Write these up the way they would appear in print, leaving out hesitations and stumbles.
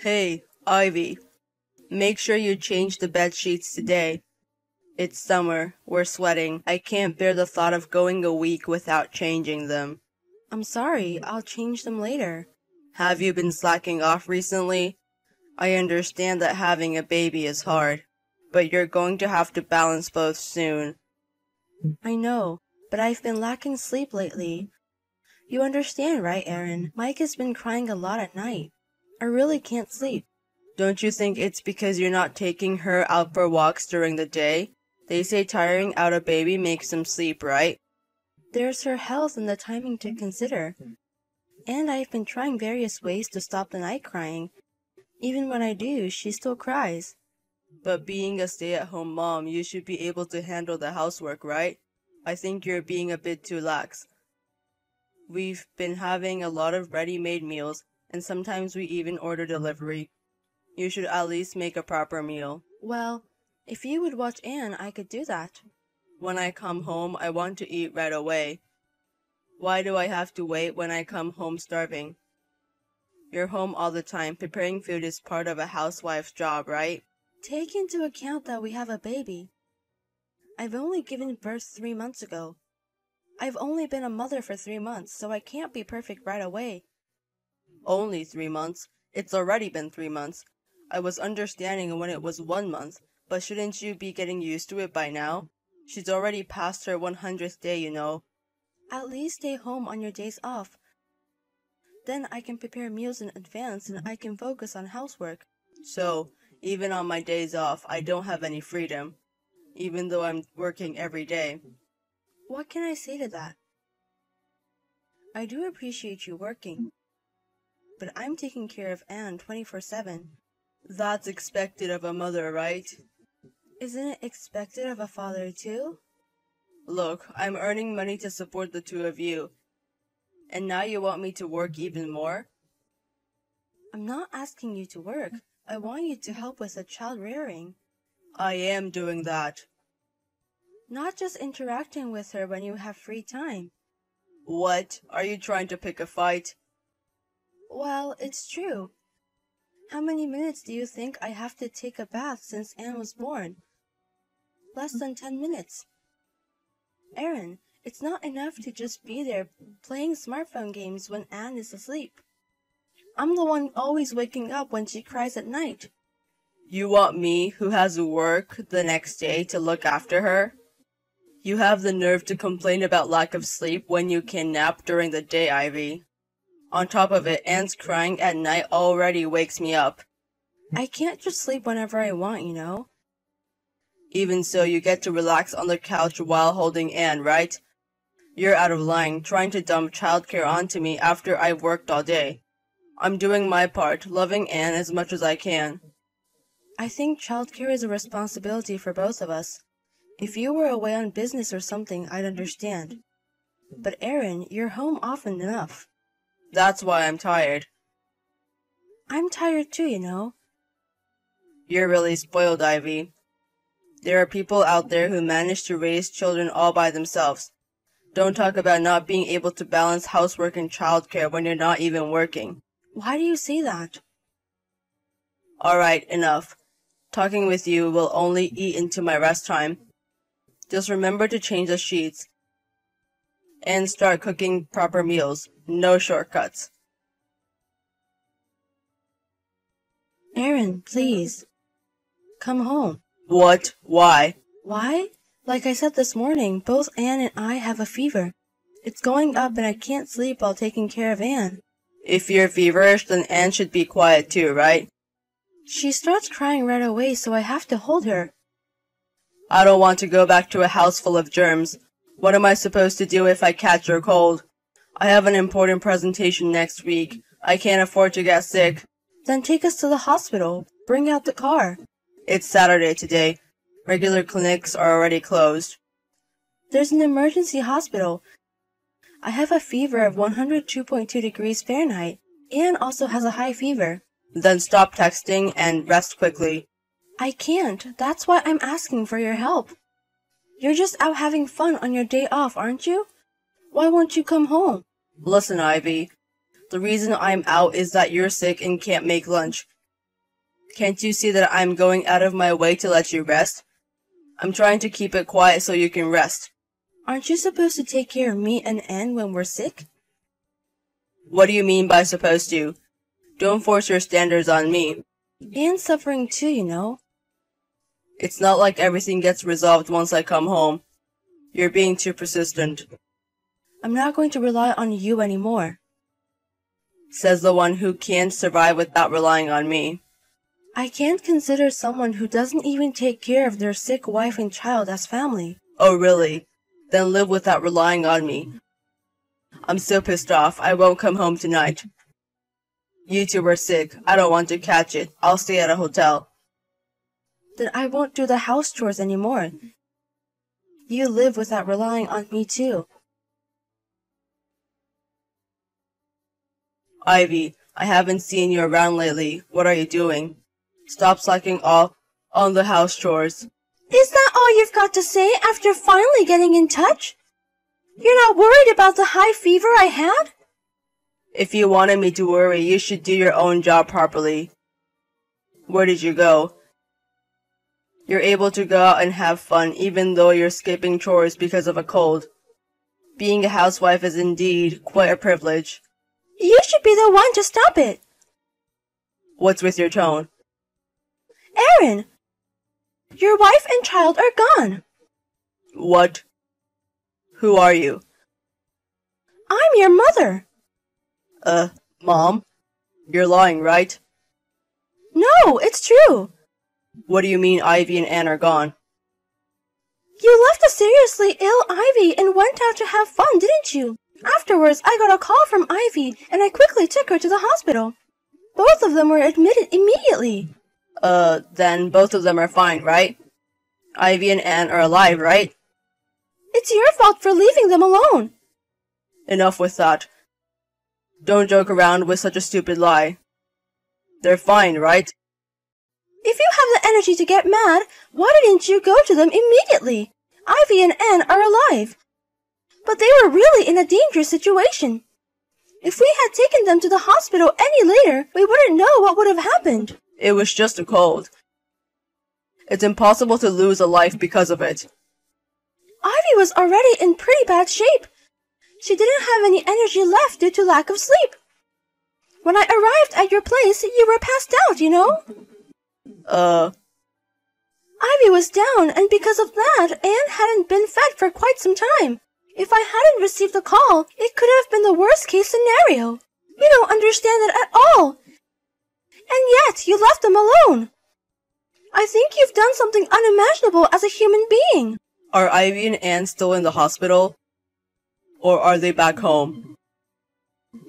Hey, Ivy, make sure you change the bed sheets today. It's summer, we're sweating. I can't bear the thought of going a week without changing them. I'm sorry, I'll change them later. Have you been slacking off recently? I understand that having a baby is hard, but you're going to have to balance both soon. I know, but I've been lacking sleep lately. You understand, right, Aaron? Mike has been crying a lot at night. I really can't sleep. Don't you think it's because you're not taking her out for walks during the day? They say tiring out a baby makes them sleep, right? There's her health and the timing to consider. And I've been trying various ways to stop the night crying. Even when I do, she still cries. But being a stay-at-home mom, you should be able to handle the housework, right? I think you're being a bit too lax. We've been having a lot of ready-made meals, and sometimes we even order delivery. You should at least make a proper meal. Well, if you would watch Anne, I could do that. When I come home, I want to eat right away. Why do I have to wait when I come home starving? You're home all the time. Preparing food is part of a housewife's job, right? Take into account that we have a baby. I've only given birth 3 months ago. I've only been a mother for 3 months, so I can't be perfect right away. Only 3 months? It's already been 3 months. I was understanding when it was 1 month, but shouldn't you be getting used to it by now? She's already past her 100th day, you know. At least stay home on your days off. Then I can prepare meals in advance and I can focus on housework. So, even on my days off, I don't have any freedom, even though I'm working every day. What can I say to that? I do appreciate you working, but I'm taking care of Anne 24/7. That's expected of a mother, right? Isn't it expected of a father too? Look, I'm earning money to support the two of you, and now you want me to work even more? I'm not asking you to work. I want you to help with the child rearing. I am doing that. Not just interacting with her when you have free time. What? Are you trying to pick a fight? Well, it's true. How many minutes do you think I have to take a bath since Anne was born? Less than 10 minutes. Aaron, it's not enough to just be there playing smartphone games when Anne is asleep. I'm the one always waking up when she cries at night. You want me, who has work the next day, to look after her? You have the nerve to complain about lack of sleep when you can nap during the day, Ivy. On top of it, Anne's crying at night already wakes me up. I can't just sleep whenever I want, you know. Even so, you get to relax on the couch while holding Anne, right? You're out of line, trying to dump childcare onto me after I've worked all day. I'm doing my part, loving Anne as much as I can. I think childcare is a responsibility for both of us. If you were away on business or something, I'd understand. But Aaron, you're home often enough. That's why I'm tired. I'm tired too, you know. You're really spoiled, Ivy. There are people out there who manage to raise children all by themselves. Don't talk about not being able to balance housework and childcare when you're not even working. Why do you say that? Alright, enough. Talking with you will only eat into my rest time. Just remember to change the sheets. And start cooking proper meals. No shortcuts. Aaron, please. Come home. What? Why? Why? Like I said this morning, both Anne and I have a fever. It's going up and I can't sleep while taking care of Anne. If you're feverish, then Anne should be quiet too, right? She starts crying right away, so I have to hold her. I don't want to go back to a house full of germs. What am I supposed to do if I catch a cold? I have an important presentation next week. I can't afford to get sick. Then take us to the hospital. Bring out the car. It's Saturday today. Regular clinics are already closed. There's an emergency hospital. I have a fever of 102.2 degrees Fahrenheit. Anne also has a high fever. Then stop texting and rest quickly. I can't. That's why I'm asking for your help. You're just out having fun on your day off, aren't you? Why won't you come home? Listen, Ivy. The reason I'm out is that you're sick and can't make lunch. Can't you see that I'm going out of my way to let you rest? I'm trying to keep it quiet so you can rest. Aren't you supposed to take care of me and Anne when we're sick? What do you mean by supposed to? Don't force your standards on me. Anne's suffering too, you know. It's not like everything gets resolved once I come home. You're being too persistent. I'm not going to rely on you anymore. Says the one who can't survive without relying on me. I can't consider someone who doesn't even take care of their sick wife and child as family. Oh, really? Then live without relying on me. I'm so pissed off, I won't come home tonight. You two are sick. I don't want to catch it. I'll stay at a hotel. Then I won't do the house chores anymore. You live without relying on me too. Ivy, I haven't seen you around lately. What are you doing? Stop slacking off on the house chores. Is that all you've got to say after finally getting in touch? You're not worried about the high fever I had? If you wanted me to worry, you should do your own job properly. Where did you go? You're able to go out and have fun even though you're skipping chores because of a cold. Being a housewife is indeed quite a privilege. You should be the one to stop it. What's with your tone? Aaron! Your wife and child are gone. What? Who are you? I'm your mother. Mom? You're lying, right? No, it's true. What do you mean Ivy and Anne are gone? You left a seriously ill Ivy and went out to have fun, didn't you? Afterwards, I got a call from Ivy, and I quickly took her to the hospital. Both of them were admitted immediately. Then both of them are fine, right? Ivy and Anne are alive, right? It's your fault for leaving them alone. Enough with that. Don't joke around with such a stupid lie. They're fine, right? If you have the energy to get mad, why didn't you go to them immediately? Ivy and Anne are alive. But they were really in a dangerous situation. If we had taken them to the hospital any later, we wouldn't know what would have happened. It was just a cold. It's impossible to lose a life because of it. Ivy was already in pretty bad shape. She didn't have any energy left due to lack of sleep. When I arrived at your place, you were passed out, you know? Ivy was down, and because of that, Anne hadn't been fed for quite some time. If I hadn't received the call, it could have been the worst-case scenario. You don't understand it at all. And yet, you left them alone. I think you've done something unimaginable as a human being. Are Ivy and Anne still in the hospital? Or are they back home?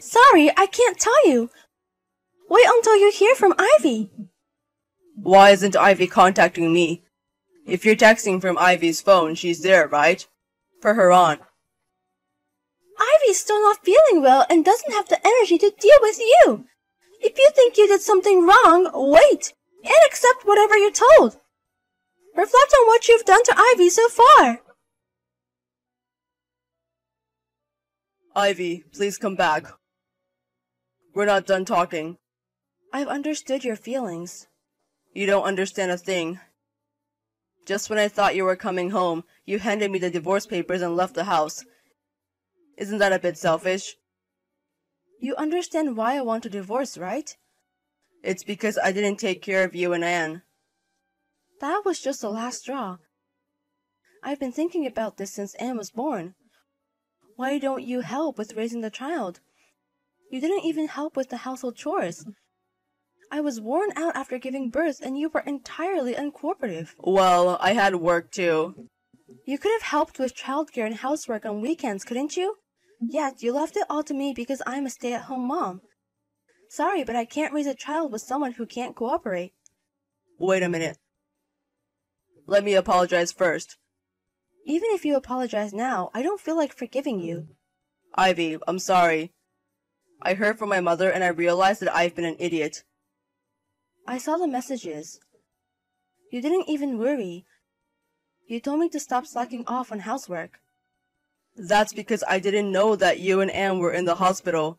Sorry, I can't tell you. Wait until you hear from Ivy. Why isn't Ivy contacting me? If you're texting from Ivy's phone, she's there, right? For her aunt. Ivy's still not feeling well and doesn't have the energy to deal with you. If you think you did something wrong, wait and accept whatever you're told. Reflect on what you've done to Ivy so far. Ivy, please come back. We're not done talking. I've understood your feelings. You don't understand a thing. Just when I thought you were coming home, you handed me the divorce papers and left the house. Isn't that a bit selfish? You understand why I want a divorce, right? It's because I didn't take care of you and Anne. That was just the last straw. I've been thinking about this since Anne was born. Why don't you help with raising the child? You didn't even help with the household chores. I was worn out after giving birth and you were entirely uncooperative. Well, I had work too. You could have helped with childcare and housework on weekends, couldn't you? Yet you left it all to me because I'm a stay-at-home mom. Sorry, but I can't raise a child with someone who can't cooperate. Wait a minute. Let me apologize first. Even if you apologize now, I don't feel like forgiving you. Ivy, I'm sorry. I heard from my mother and I realized that I've been an idiot. I saw the messages. You didn't even worry. You told me to stop slacking off on housework. That's because I didn't know that you and Anne were in the hospital.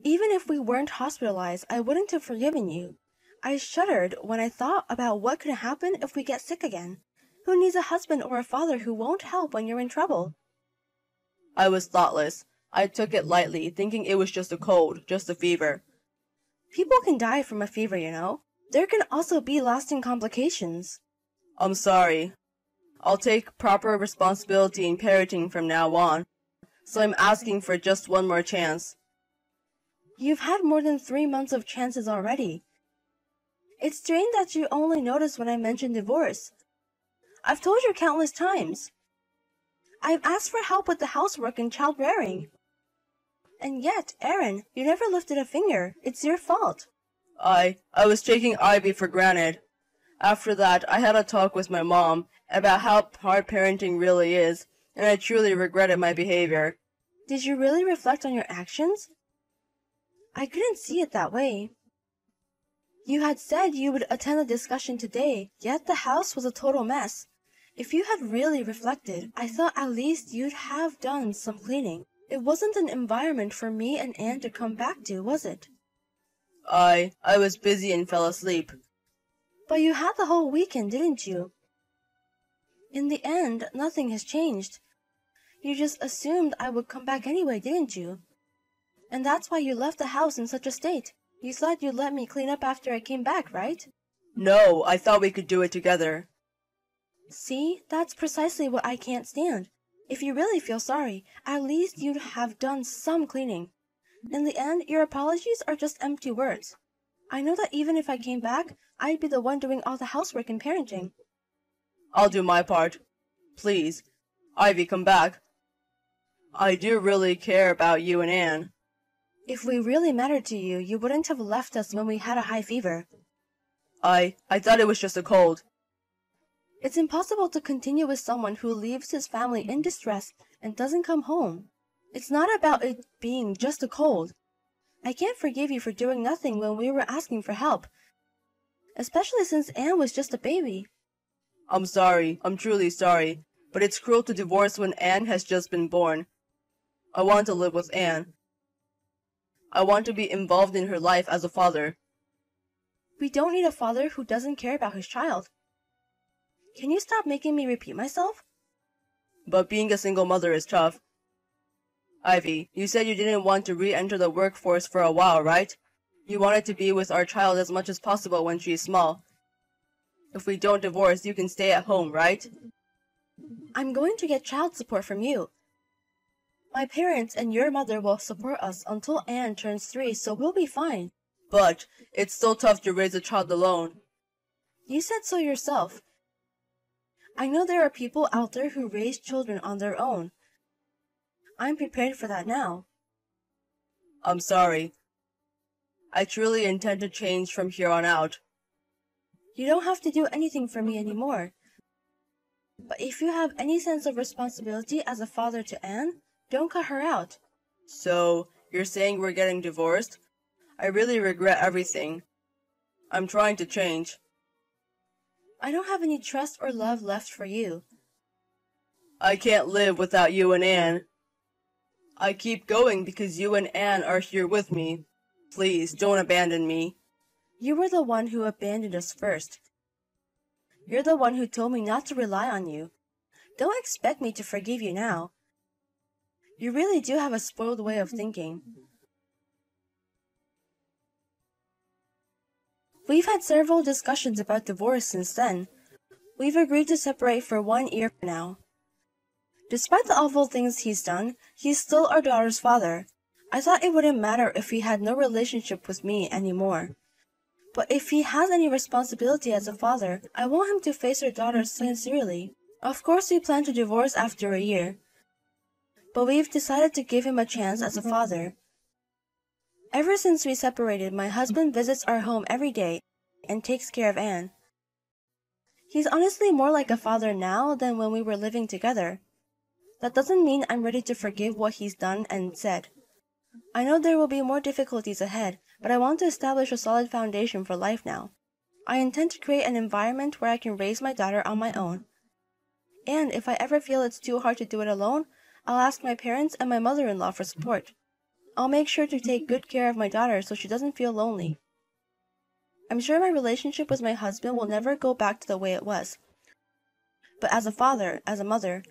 Even if we weren't hospitalized, I wouldn't have forgiven you. I shuddered when I thought about what could happen if we get sick again. Who needs a husband or a father who won't help when you're in trouble? I was thoughtless. I took it lightly, thinking it was just a cold, just a fever. People can die from a fever, you know. There can also be lasting complications. I'm sorry. I'll take proper responsibility in parenting from now on, so I'm asking for just one more chance. You've had more than 3 months of chances already. It's strange that you only noticed when I mentioned divorce. I've told you countless times. I've asked for help with the housework and child rearing. And yet, Aaron, you never lifted a finger. It's your fault. I was taking Ivy for granted. After that, I had a talk with my mom about how hard parenting really is, and I truly regretted my behavior. Did you really reflect on your actions? I couldn't see it that way. You had said you would attend the discussion today, yet the house was a total mess. If you had really reflected, I thought at least you'd have done some cleaning. It wasn't an environment for me and Anne to come back to, was it? I was busy and fell asleep. But you had the whole weekend, didn't you? In the end, nothing has changed. You just assumed I would come back anyway, didn't you? And that's why you left the house in such a state. You thought you'd let me clean up after I came back, right? No, I thought we could do it together. See, that's precisely what I can't stand. If you really feel sorry, at least you'd have done some cleaning. In the end, your apologies are just empty words. I know that even if I came back, I'd be the one doing all the housework and parenting. I'll do my part. Please, Ivy, come back. I do really care about you and Anne. If we really mattered to you, you wouldn't have left us when we had a high fever. I thought it was just a cold. It's impossible to continue with someone who leaves his family in distress and doesn't come home. It's not about it being just a cold. I can't forgive you for doing nothing when we were asking for help, especially since Anne was just a baby. I'm sorry. I'm truly sorry. But it's cruel to divorce when Anne has just been born. I want to live with Anne. I want to be involved in her life as a father. We don't need a father who doesn't care about his child. Can you stop making me repeat myself? But being a single mother is tough. Ivy, you said you didn't want to re-enter the workforce for a while, right? You wanted to be with our child as much as possible when she's small. If we don't divorce, you can stay at home, right? I'm going to get child support from you. My parents and your mother will support us until Anne turns 3, so we'll be fine. But it's still tough to raise a child alone. You said so yourself. I know there are people out there who raise children on their own. I'm prepared for that now. I'm sorry. I truly intend to change from here on out. You don't have to do anything for me anymore. But if you have any sense of responsibility as a father to Anne, don't cut her out. So, you're saying we're getting divorced? I really regret everything. I'm trying to change. I don't have any trust or love left for you. I can't live without you and Anne. I keep going because you and Anne are here with me. Please, don't abandon me. You were the one who abandoned us first. You're the one who told me not to rely on you. Don't expect me to forgive you now. You really do have a spoiled way of thinking. We've had several discussions about divorce since then. We've agreed to separate for 1 year now. Despite the awful things he's done, he's still our daughter's father. I thought it wouldn't matter if he had no relationship with me anymore. But if he has any responsibility as a father, I want him to face our daughter sincerely. Of course we plan to divorce after a year. But we've decided to give him a chance as a father. Ever since we separated, my husband visits our home every day and takes care of Anne. He's honestly more like a father now than when we were living together. That doesn't mean I'm ready to forgive what he's done and said. I know there will be more difficulties ahead, but I want to establish a solid foundation for life now. I intend to create an environment where I can raise my daughter on my own. And if I ever feel it's too hard to do it alone, I'll ask my parents and my mother-in-law for support. I'll make sure to take good care of my daughter so she doesn't feel lonely. I'm sure my relationship with my husband will never go back to the way it was. But as a father, as a mother,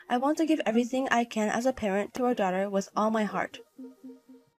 I want to give everything I can as a parent to our daughter with all my heart.